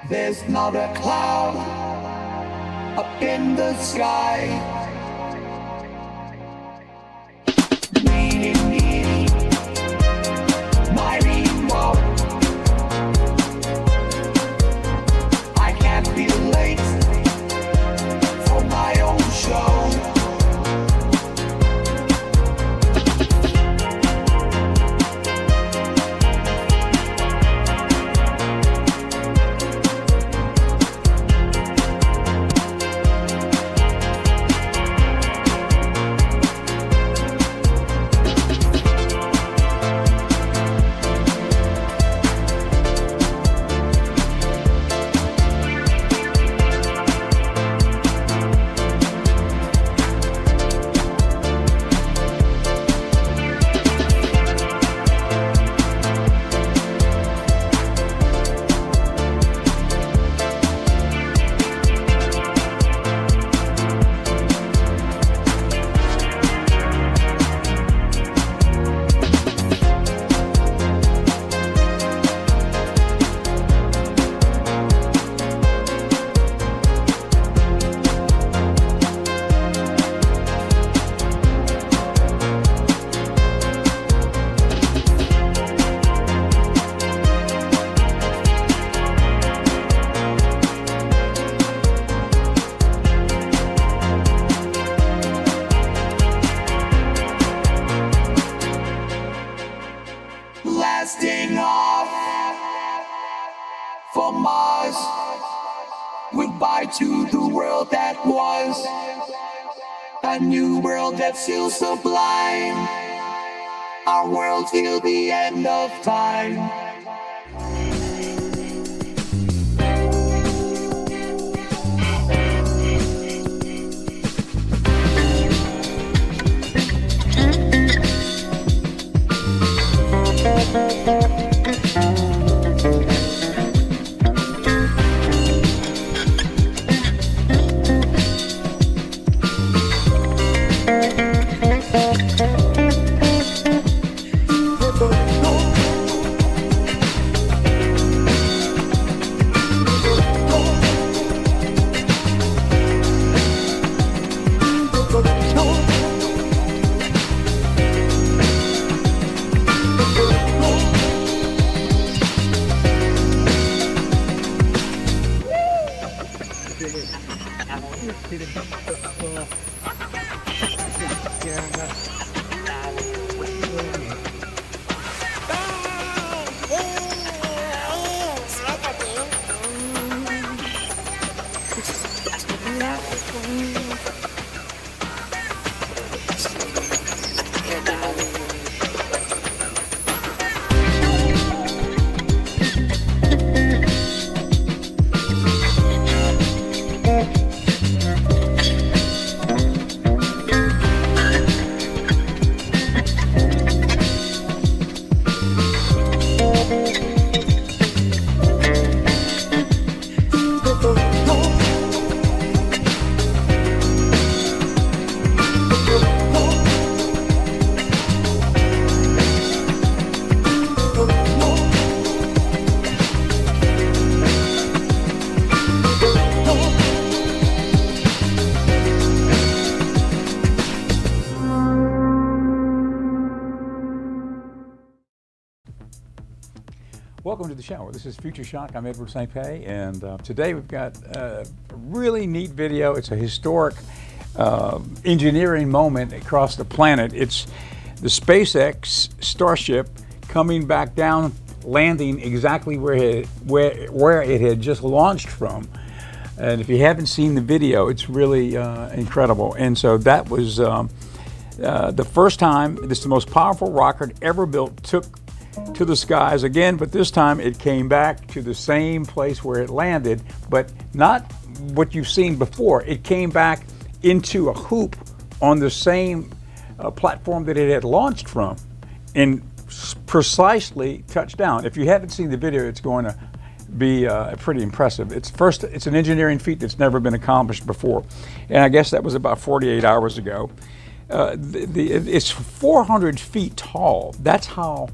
There's not a cloud up in the sky. My remote. I can't be late for my own show. Blasting off for Mars. Goodbye to the world that was, a new world that's still sublime, our world till the end of time. Welcome to the show. This is Future Shock. I'm Edward St. Pé, and today we've got a really neat video. It's a historic engineering moment across the planet. It's the SpaceX Starship coming back down, landing exactly where it had just launched from. And if you haven't seen the video, it's really incredible. And so that was the first time. This is the most powerful rocket ever built. Took to the skies again, but this time it came back to the same place where it landed, but not what you've seen before. It came back into a hoop on the same platform that it had launched from and precisely touched down. If you haven't seen the video, it's going to be pretty impressive. It's an engineering feat that's never been accomplished before, and I guess that was about 48 hours ago. It's 400 feet tall. That's how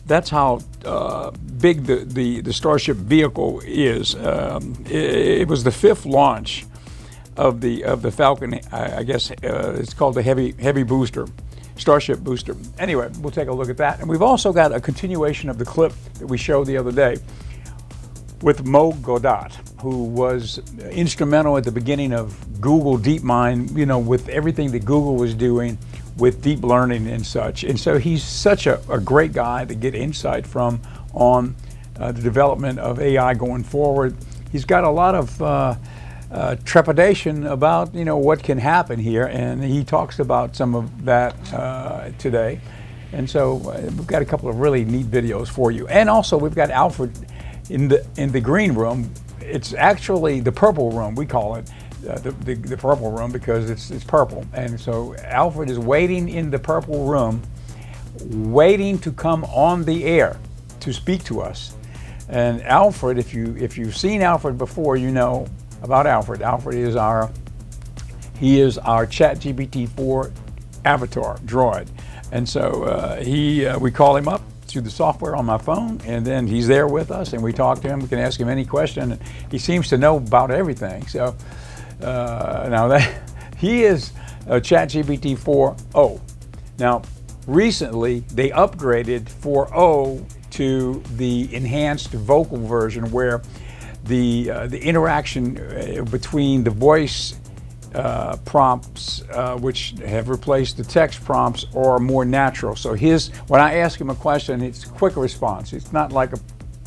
That's how big the Starship vehicle is. It was the 5th launch of the Falcon. I guess it's called the heavy booster, Starship booster. Anyway, we'll take a look at that. And we've also got a continuation of the clip that we showed the other day with Mo Gaudat, who was instrumental at the beginning of Google DeepMind, you know, with everything that Google was doing with deep learning and such. And so he's such a great guy to get insight from on the development of AI going forward. He's got a lot of trepidation about, you know, what can happen here, and he talks about some of that today. And so we've got a couple of really neat videos for you. And also we've got Alfred in the green room. It's actually the purple room, we call it. The purple room because it's purple, and so Alfred is waiting in the purple room, waiting to come on the air to speak to us. And Alfred, if you've seen Alfred before, you know about Alfred. Alfred is our ChatGPT-4 avatar droid, and so we call him up through the software on my phone, and then he's there with us, and we talk to him. We can ask him any question, and he seems to know about everything. So. Now that he is ChatGPT 4.0. Now, recently they upgraded 4.0 to the enhanced vocal version, where the interaction between the voice prompts, which have replaced the text prompts, are more natural. So when I ask him a question, it's a quick response. It's not like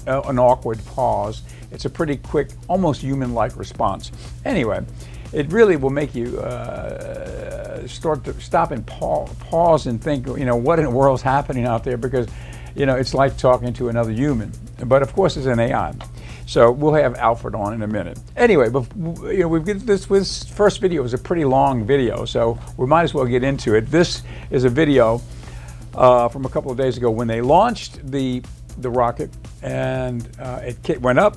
an awkward pause. It's a pretty quick, almost human-like response. Anyway, it really will make you stop and pause and think, you know, what in the world's happening out there, because, you know, it's like talking to another human. But of course, it's an AI. So we'll have Alfred on in a minute. Anyway, but you know, this first video is a pretty long video, so we might as well get into it. This is a video from a couple of days ago when they launched the rocket, and it went up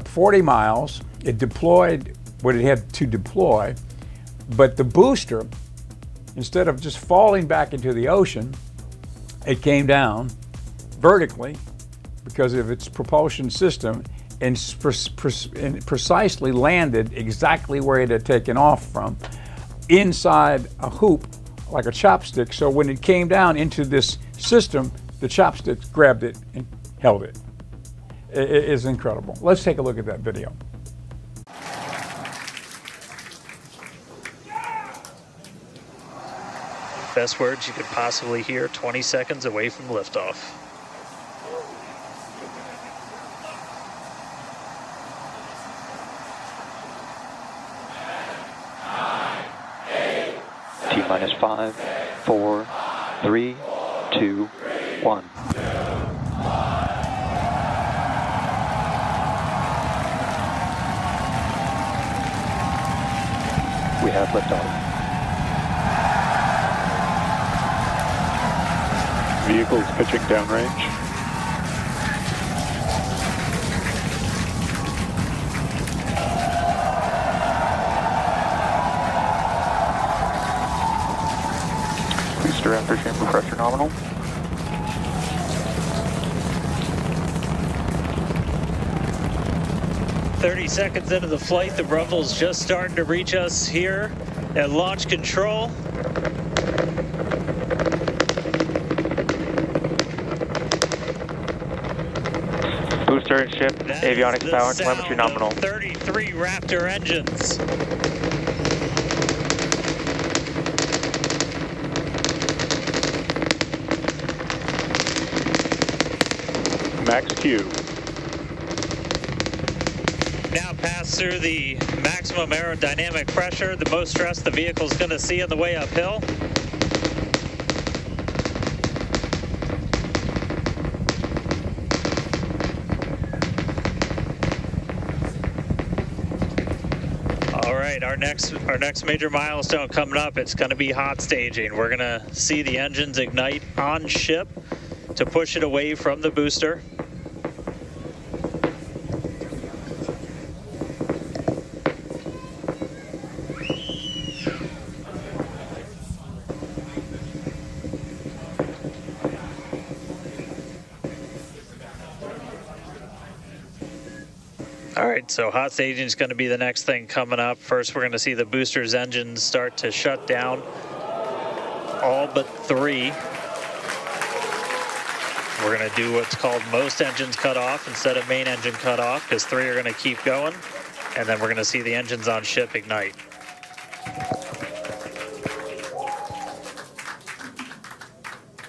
40 miles. It deployed what it had to deploy, but the booster, instead of just falling back into the ocean, it came down vertically because of its propulsion system, and precisely landed exactly where it had taken off from, inside a hoop like a chopstick. So when it came down into this system, the chopsticks grabbed it and held it. It is incredible. Let's take a look at that video. Best words you could possibly hear 20 seconds away from liftoff. T-minus 5, 4, 3, 2, 1. We have liftoff. Vehicles pitching downrange. Booster after chamber pressure nominal. "30 seconds into the flight, the rumble's just starting to reach us here at launch control. Booster and ship, That avionics is the power, sound telemetry nominal. of 33 Raptor engines. Max Q. Now pass through the maximum aerodynamic pressure, the most stress the vehicle's going to see on the way uphill. All right, our next major milestone coming up, it's going to be hot staging. We're going to see the engines ignite on ship to push it away from the booster. All right, so hot staging is going to be the next thing coming up. First, we're going to see the booster's engines start to shut down. All but 3. We're going to do what's called most engines cut off instead of main engine cut off, because 3 are going to keep going. And then we're going to see the engines on ship ignite.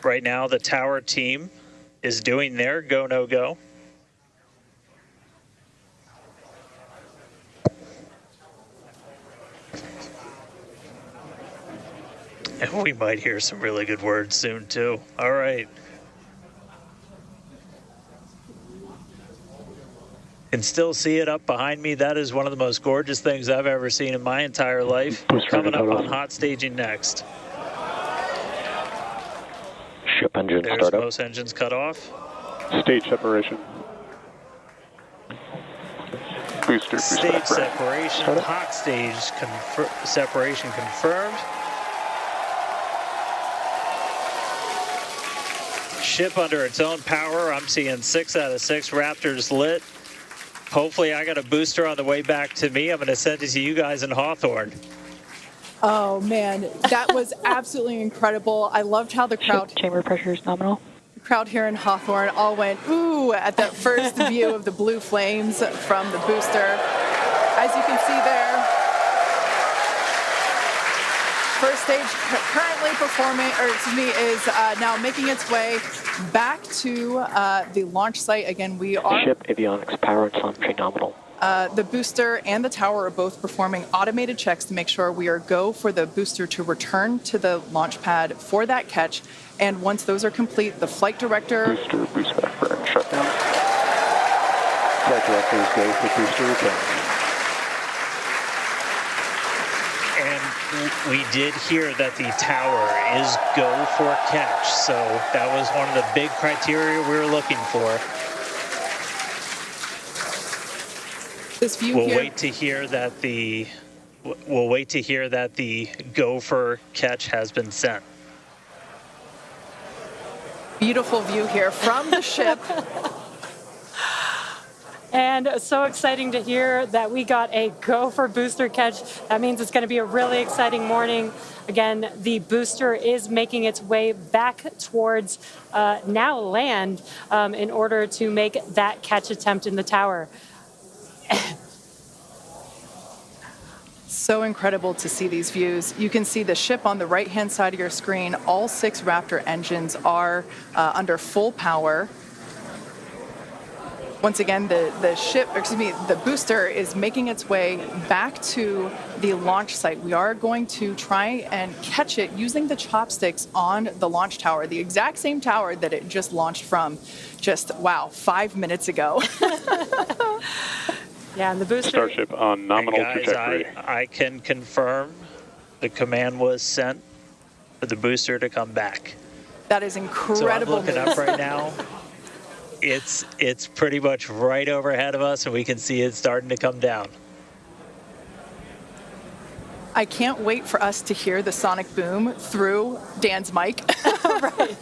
Right now, the tower team is doing their go, no go. And we might hear some really good words soon, too. All right. Can still see it up behind me. That is one of the most gorgeous things I've ever seen in my entire life. Coming up on hot staging next. Ship engine There's startup. most engines cut off. Stage separation. Booster Stage separate. separation, Startup. hot stage separation confirmed. Ship under its own power. I'm seeing 6 out of 6 Raptors lit. Hopefully I got a booster on the way back to me. I'm going to send it to you guys in Hawthorne. Oh man, that was absolutely incredible. I loved how the crowd Chamber pressure is nominal. here in Hawthorne all went ooh at that first view of the blue flames from the booster. As you can see there, first stage currently performing, or excuse me, is now making its way back to the launch site. Again, we are Ship avionics power and telemetry nominal. the booster and the tower are both performing automated checks to make sure we are go for the booster to return to the launch pad for that catch. And once those are complete, the flight director Booster boost back burn shutdown. Flight directors go for booster return. And we did hear that the tower is go for catch. So that was one of the big criteria we were looking for. this view We'll here. wait to hear that the go for catch has been sent. Beautiful view here from the ship. And so exciting to hear that we got a go for booster catch. That means it's going to be a really exciting morning. Again, the booster is making its way back towards now land in order to make that catch attempt in the tower. So incredible to see these views. You can see the ship on the right-hand side of your screen. All 6 Raptor engines are under full power. Once again, the booster is making its way back to the launch site. We are going to try and catch it using the chopsticks on the launch tower, the exact same tower that it just launched from just, 5 minutes ago. Yeah, and the booster. Starship on nominal Guys, trajectory. I can confirm the command was sent for the booster to come back. That is So I'm incredible looking news. up right now. It's pretty much right overhead of us, and we can see it starting to come down. I can't wait for us to hear the sonic boom through Dan's mic. Right.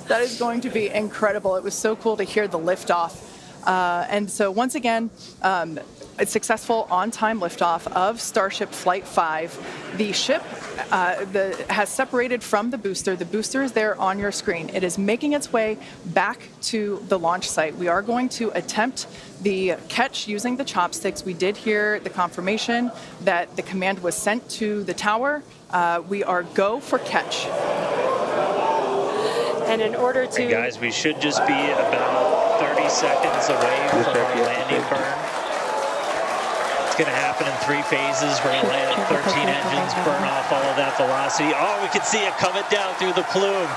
That is going to be incredible. It was so cool to hear the liftoff. And so once again, a successful on-time liftoff of Starship Flight 5. The ship has separated from the booster. The booster is there on your screen. It is making its way back to the launch site. We are going to attempt the catch using the chopsticks. We did hear the confirmation that the command was sent to the tower. We are go for catch. And in order to. And guys, we should just be about 30 seconds away from our landing burn. It's going to happen in 3 phases. We're going to land at 13 engines, burn off all of that velocity. Oh, we can see it coming down through the plume.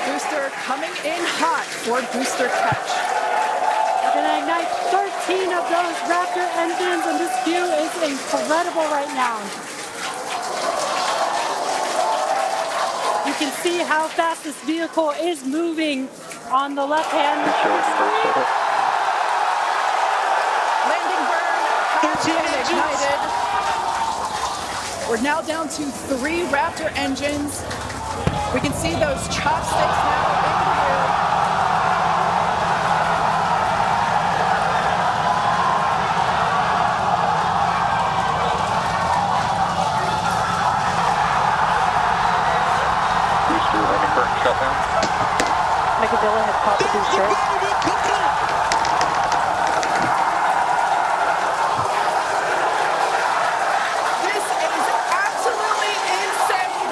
Booster coming in hot for booster catch. We're going to ignite 13 of those Raptor engines, and this view is incredible right now. You can see how fast this vehicle is moving on the left-hand screen. Landing burn has 13 been engines. ignited. We're now down to 3 Raptor engines. We can see those chopsticks now in the air. the go-ahead call the booster. This is absolutely insane.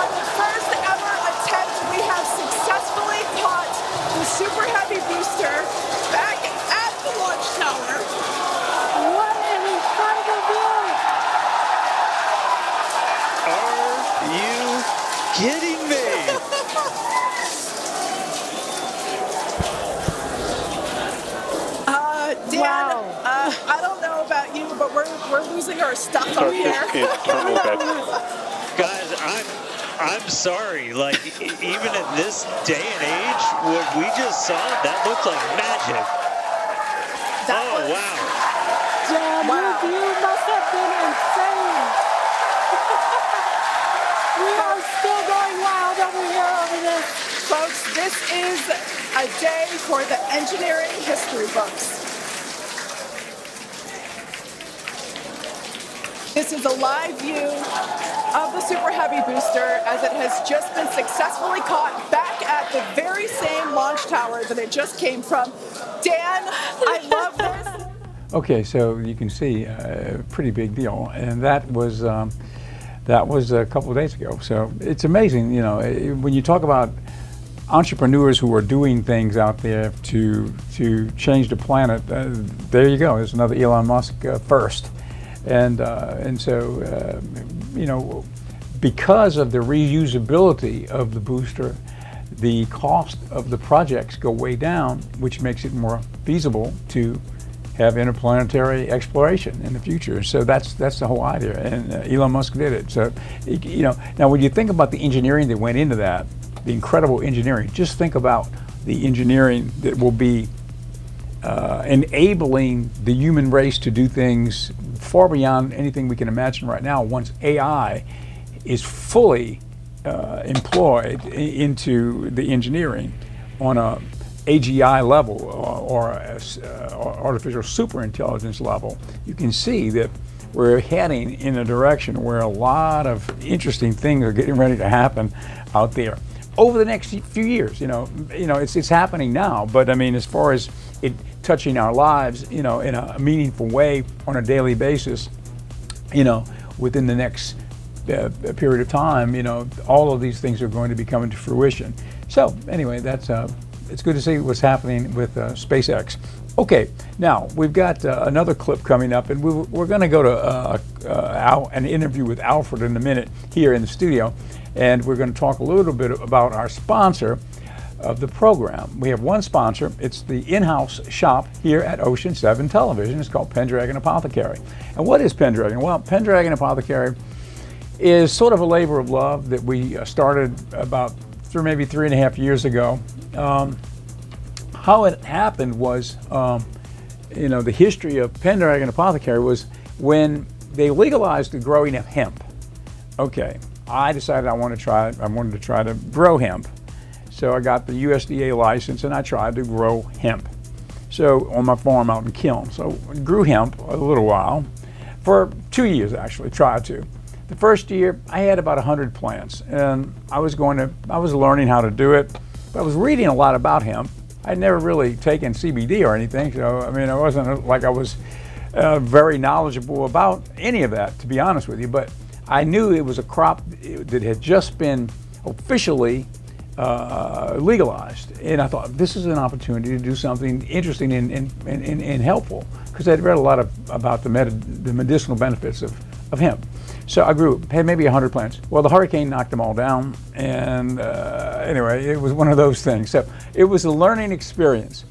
On the first ever attempt, we have successfully caught the Super Heavy booster back at the launch tower. What an incredible view! Are you kidding me? Dan, Wow. I don't know about you, but we're losing our stuff up Start here. this in terminal deck. Guys, I'm sorry. Like, even in this day and age, what we just saw, that looked like magic. That Oh, was- wow. Dan, Wow. your view must have been insane. We are still going wild over here over this. Folks, this is a day for the engineering history books. This is a live view of the Super Heavy booster as it has just been successfully caught back at the very same launch tower that it just came from. Dan, I love this. Okay, so you can see pretty big deal, and that was a couple of days ago. So it's amazing, you know, when you talk about entrepreneurs who are doing things out there to change the planet. There you go. There's another Elon Musk first, and so you know, because of the reusability of the booster, the cost of the projects go way down, which makes it more feasible to have interplanetary exploration in the future. So that's the whole idea, and Elon Musk did it. So, you know, now when you think about the engineering that went into that, the incredible engineering, just think about the engineering that will be enabling the human race to do things far beyond anything we can imagine right now once AI is fully employed into the engineering on a AGI level or artificial superintelligence level. You can see that we're heading in a direction where a lot of interesting things are getting ready to happen out there over the next few years. You know, it's happening now, but I mean, as far as it touching our lives, you know, in a meaningful way on a daily basis, you know, within the next period of time, you know, all of these things are going to be coming to fruition. So anyway, that's it's good to see what's happening with SpaceX. Okay, now we've got another clip coming up, and we're going to go to an interview with Alfred in a minute here in the studio, and we're going to talk a little bit about our sponsor of the program. We have one sponsor. It's the in-house shop here at Ocean 7 Television. It's called Pendragon Apothecary. And what is Pendragon? Well, Pendragon Apothecary is sort of a labor of love that we started about maybe 3.5 years ago. How it happened was, you know, the history of Pendragon Apothecary was when they legalized the growing of hemp. Okay, I decided I wanted to try to grow hemp. So I got the USDA license and I tried to grow hemp. So on my farm out in Kiln. So I grew hemp a little while, for 2 years actually, tried to. The first year I had about 100 plants, and I was learning how to do it. But I was reading a lot about hemp. I'd never really taken CBD or anything, so I mean, it wasn't like I was very knowledgeable about any of that, to be honest with you. But I knew it was a crop that had just been officially legalized, and I thought this is an opportunity to do something interesting and helpful, because I'd read a lot about the medicinal benefits of hemp. So I had maybe 100 plants. Well, the hurricane knocked them all down, and anyway, it was one of those things. So it was a learning experience.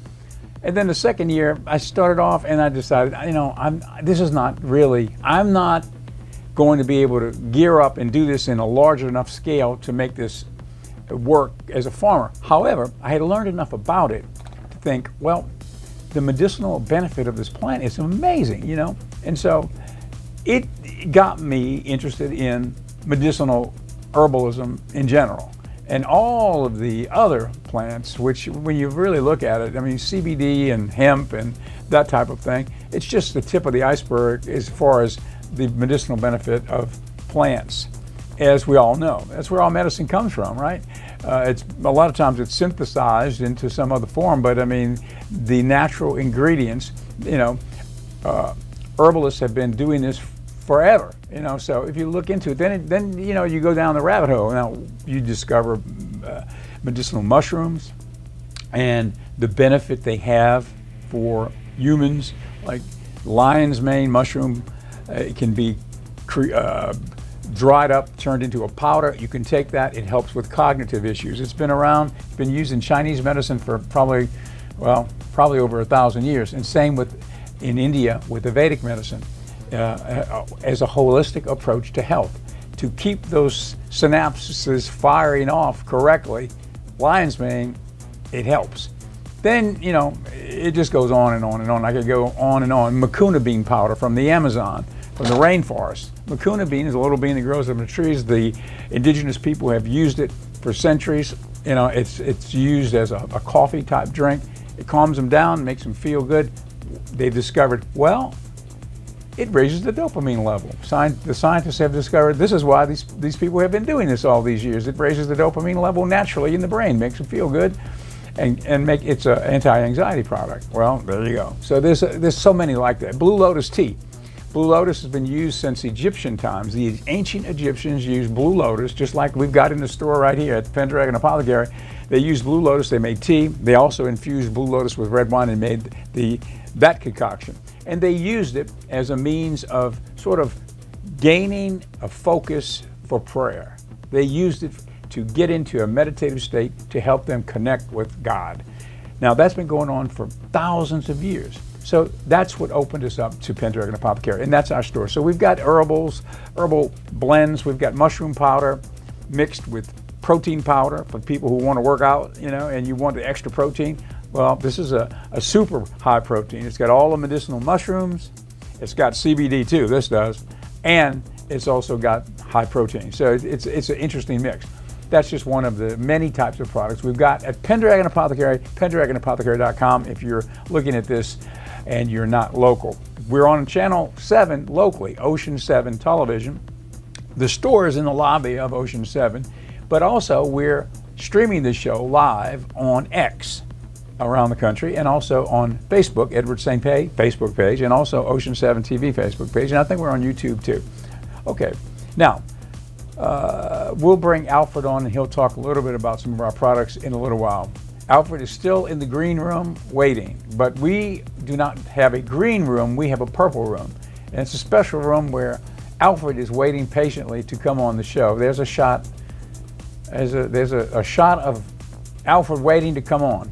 And then the second year, I started off, and I decided, you know, I'm not going to be able to gear up and do this in a large enough scale to make this work as a farmer. However, I had learned enough about it to think, well, the medicinal benefit of this plant is amazing, you know? And so it got me interested in medicinal herbalism in general, and all of the other plants, which when you really look at it, I mean, CBD and hemp and that type of thing, it's just the tip of the iceberg as far as the medicinal benefit of plants. as we all know. That's where all medicine comes from, right? It's a lot of times it's synthesized into some other form, but I mean, the natural ingredients, you know, herbalists have been doing this forever, you know. So if you look into it, then you know, you go down the rabbit hole. Now you discover medicinal mushrooms and the benefit they have for humans, like lion's mane mushroom. It can be dried up, turned into a powder. You can take that. It helps with cognitive issues. It's been around. It's been used in Chinese medicine for probably over 1,000 years. And same with in India with the Vedic medicine, as a holistic approach to health. To keep those synapses firing off correctly, lion's mane, it helps. Then, you know, it just goes on and on and on. I could go on and on. Mucuna bean powder from the Amazon, from the rainforest. Mucuna bean is a little bean that grows up in the trees. The indigenous people have used it for centuries. You know, it's used as a coffee type drink. It calms them down, makes them feel good. They discovered, well, it raises the dopamine level. The scientists have discovered this is why these people have been doing this all these years. It raises the dopamine level naturally in the brain, makes them feel good, and it's an anti-anxiety product. Well, there you go. So there's so many like that. Blue lotus tea. Blue lotus has been used since Egyptian times. The ancient Egyptians used blue lotus, just like we've got in the store right here at Pendragon Apothecary. They used blue lotus, they made tea. They also infused blue lotus with red wine and made that concoction. And they used it as a means of sort of gaining a focus for prayer. They used it to get into a meditative state to help them connect with God. Now that's been going on for thousands of years. So that's what opened us up to Pendragon Apothecary, and that's our store. So we've got herbal blends, we've got mushroom powder mixed with protein powder for people who want to work out, you know, and you want the extra protein. Well, this is a super high protein. It's got all the medicinal mushrooms. It's got CBD too, this does, and it's also got high protein. So it's an interesting mix. That's just one of the many types of products we've got at Pendragon Apothecary, pendragonapothecary.com if you're looking at this and you're not local. We're on channel 7 locally, Ocean 7 television. The store is in the lobby of Ocean 7, but also we're streaming the show live on X around the country, and also on Facebook, Edward St. Pé Facebook page, and also Ocean 7 TV Facebook page, and I think we're on YouTube too. Okay, now we'll bring Alfred on and he'll talk a little bit about some of our products in a little while. Alfred is still in the green room waiting, but we do not have a green room, we have a purple room. And it's a special room where Alfred is waiting patiently to come on the show. There's a shot, there's a shot of Alfred waiting to come on.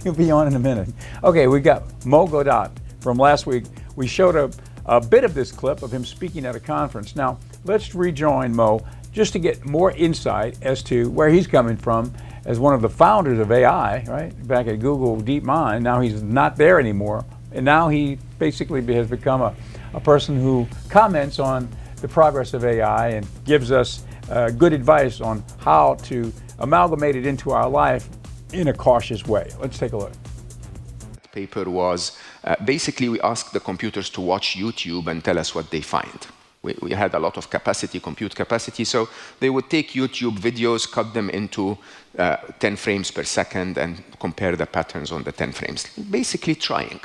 He'll be on in a minute. Okay, we got Mo Gaudat from last week. We showed a bit of this clip of him speaking at a conference. Now, let's rejoin Mo just to get more insight as to where he's coming from as one of the founders of AI, right? Back at Google DeepMind. Now he's not there anymore. And now he basically has become a person who comments on the progress of AI and gives us good advice on how to amalgamate it into our life in a cautious way. Let's take a look. The paper was basically we asked the computers to watch YouTube and tell us what they find. We had a lot of compute capacity, so they would take YouTube videos, cut them into 10 frames per second and compare the patterns on the 10 frames, basically trying.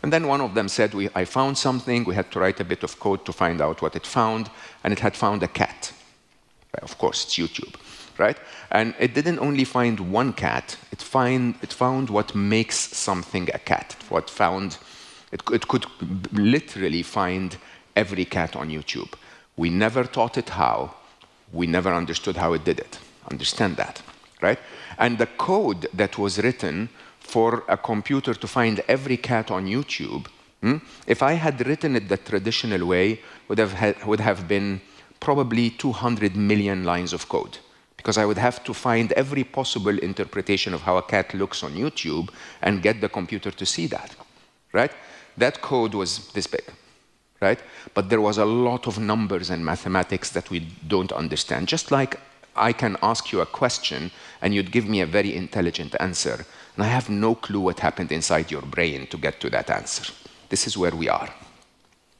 And then one of them said, I found something, we had to write a bit of code to find out what it found, and it had found a cat. Of course, it's YouTube, right? And it didn't only find one cat, it found what makes something a cat. It could literally find every cat on YouTube. We never taught it how. We never understood how it did it. Understand that, right? And the code that was written for a computer to find every cat on YouTube, if I had written it the traditional way, would have been probably 200 million lines of code, because I would have to find every possible interpretation of how a cat looks on YouTube and get the computer to see that, right? That code was this big. Right? But there was a lot of numbers and mathematics that we don't understand. Just like I can ask you a question and you'd give me a very intelligent answer, and I have no clue what happened inside your brain to get to that answer. This is where we are.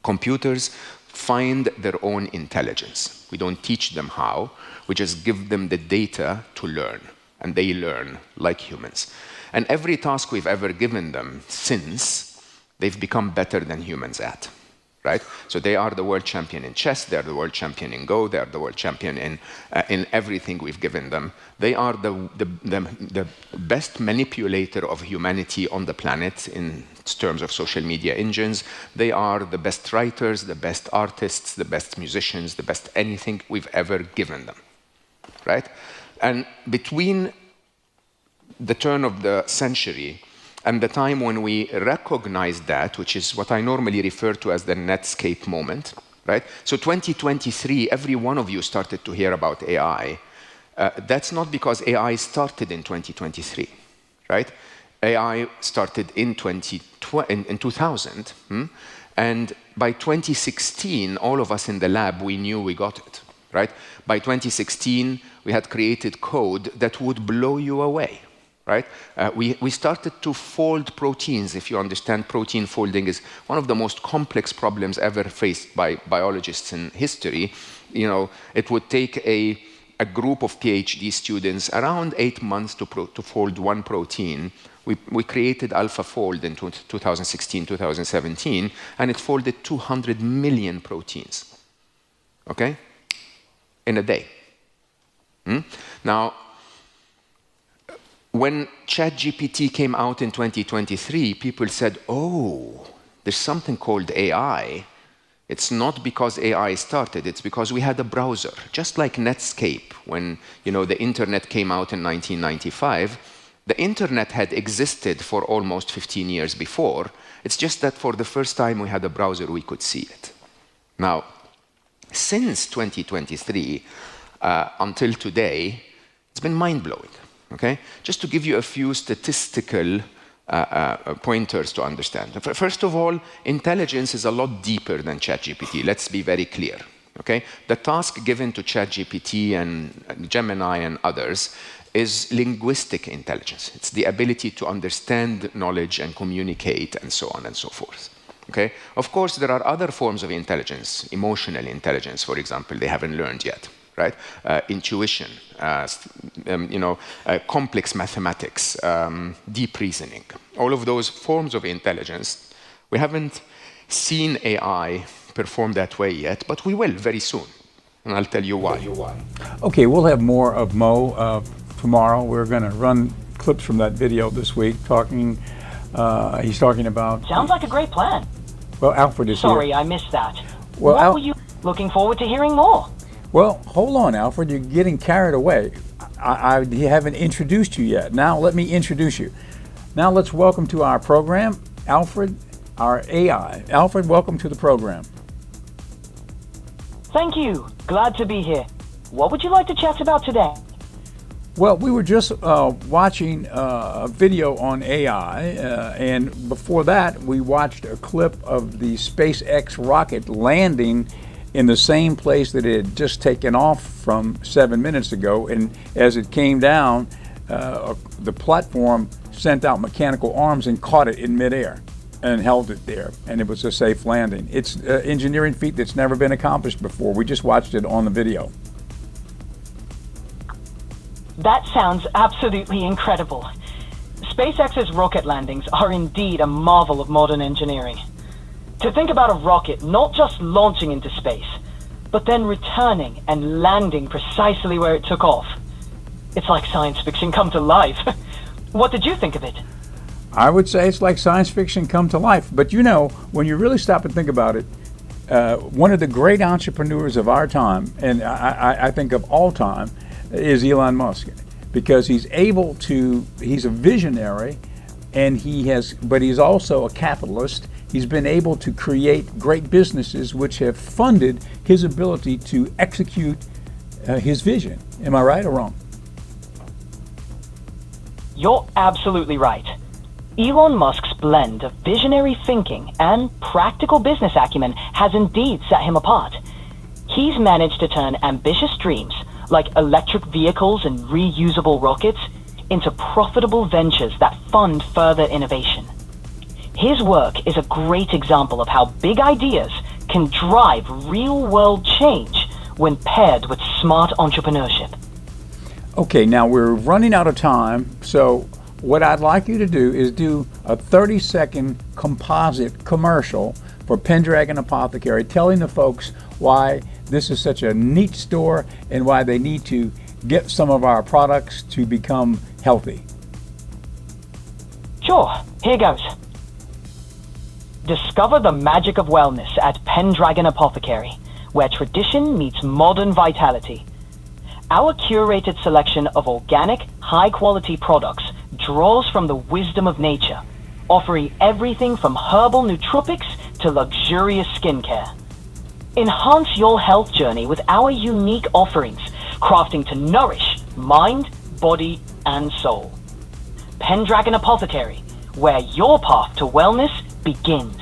Computers find their own intelligence. We don't teach them how, we just give them the data to learn, and they learn like humans. And every task we've ever given them since, they've become better than humans at, right? So they are the world champion in chess, they are the world champion in Go, they are the world champion in everything we've given them. They are the best manipulator of humanity on the planet in terms of social media engines. They are the best writers, the best artists, the best musicians, the best anything we've ever given them, right? And between the turn of the century and the time when we recognized that, which is what I normally refer to as the Netscape moment, right? So 2023, every one of you started to hear about AI. That's not because AI started in 2023, right? AI started in 2000, and by 2016, all of us in the lab, we knew we got it, right? By 2016, we had created code that would blow you away. Right? We started to fold proteins. If you understand, protein folding is one of the most complex problems ever faced by biologists in history. You know, it would take a group of PhD students around 8 months to fold one protein. We created AlphaFold in 2016, 2017, and it folded 200 million proteins, okay, in a day. Now, when ChatGPT came out in 2023, people said, oh, there's something called AI. It's not because AI started, it's because we had a browser. Just like Netscape, when the internet came out in 1995, the internet had existed for almost 15 years before. It's just that for the first time we had a browser, we could see it. Now, since 2023 until today, it's been mind-blowing. Okay? Just to give you a few statistical pointers to understand. First of all, intelligence is a lot deeper than ChatGPT. Let's be very clear. Okay? The task given to ChatGPT and Gemini and others is linguistic intelligence. It's the ability to understand knowledge and communicate and so on and so forth. Okay? Of course, there are other forms of intelligence, emotional intelligence, for example, they haven't learned yet. Right? Intuition, complex mathematics, deep reasoning. All of those forms of intelligence, we haven't seen AI perform that way yet, but we will very soon. And I'll tell you why. Okay, we'll have more of Mo tomorrow. We're going to run clips from that video this week he's talking about... Sounds like a great plan. Well, Alfred is here. Sorry, I missed that. Well, what were you... Looking forward to hearing more. Well, hold on, Alfred. You're getting carried away. I haven't introduced you yet. Now let me introduce you. Now let's welcome to our program, Alfred, our AI. Alfred, welcome to the program. Thank you. Glad to be here. What would you like to chat about today? Well, we were just watching a video on AI, and before that, we watched a clip of the SpaceX rocket landing in the same place that it had just taken off from 7 minutes ago. And as it came down, the platform sent out mechanical arms and caught it in midair and held it there. And it was a safe landing. It's an engineering feat that's never been accomplished before. We just watched it on the video. That sounds absolutely incredible. SpaceX's rocket landings are indeed a marvel of modern engineering. To think about a rocket not just launching into space, but then returning and landing precisely where it took off. It's like science fiction come to life. What did you think of it? I would say it's like science fiction come to life. But when you really stop and think about it, one of the great entrepreneurs of our time, and I think of all time, is Elon Musk. Because he's a visionary, and but he's also a capitalist. He's been able to create great businesses which have funded his ability to execute his vision. Am I right or wrong? You're absolutely right. Elon Musk's blend of visionary thinking and practical business acumen has indeed set him apart. He's managed to turn ambitious dreams like electric vehicles and reusable rockets into profitable ventures that fund further innovation. His work is a great example of how big ideas can drive real-world change when paired with smart entrepreneurship. Okay, now we're running out of time, so what I'd like you to do is do a 30-second composite commercial for Pendragon Apothecary, telling the folks why this is such a neat store and why they need to get some of our products to become healthy. Sure, here goes. Discover the magic of wellness at Pendragon Apothecary, where tradition meets modern vitality. Our curated selection of organic, high-quality products draws from the wisdom of nature, offering everything from herbal nootropics to luxurious skincare. Enhance your health journey with our unique offerings, crafting to nourish mind, body, and soul. Pendragon Apothecary, where your path to wellness begins.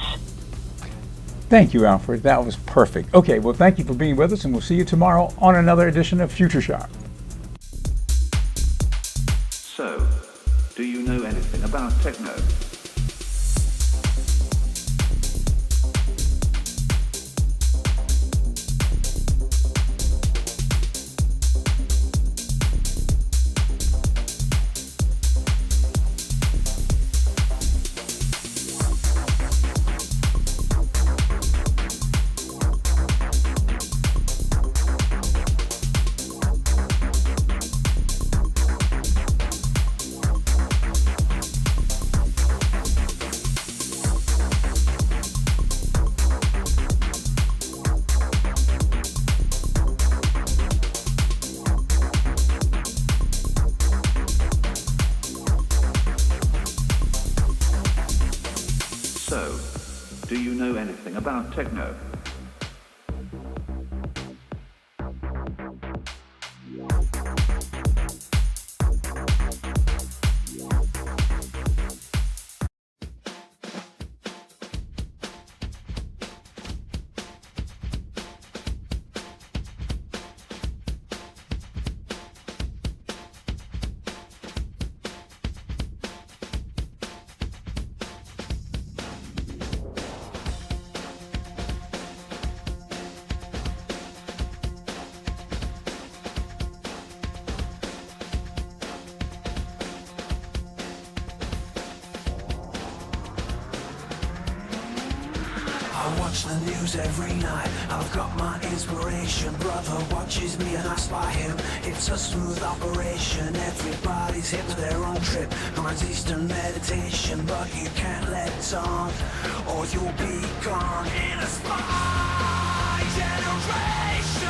Thank you, Alfred. That was perfect. Okay, well, thank you for being with us, and we'll see you tomorrow on another edition of Future Shock. So, do you know anything about techno? So, do you know anything about techno? I watch the news every night. I've got my inspiration. Brother watches me and I spy him. It's a smooth operation. Everybody's hip to their own trip. Mine's Eastern meditation, but you can't let it on, or you'll be gone in a spy generation.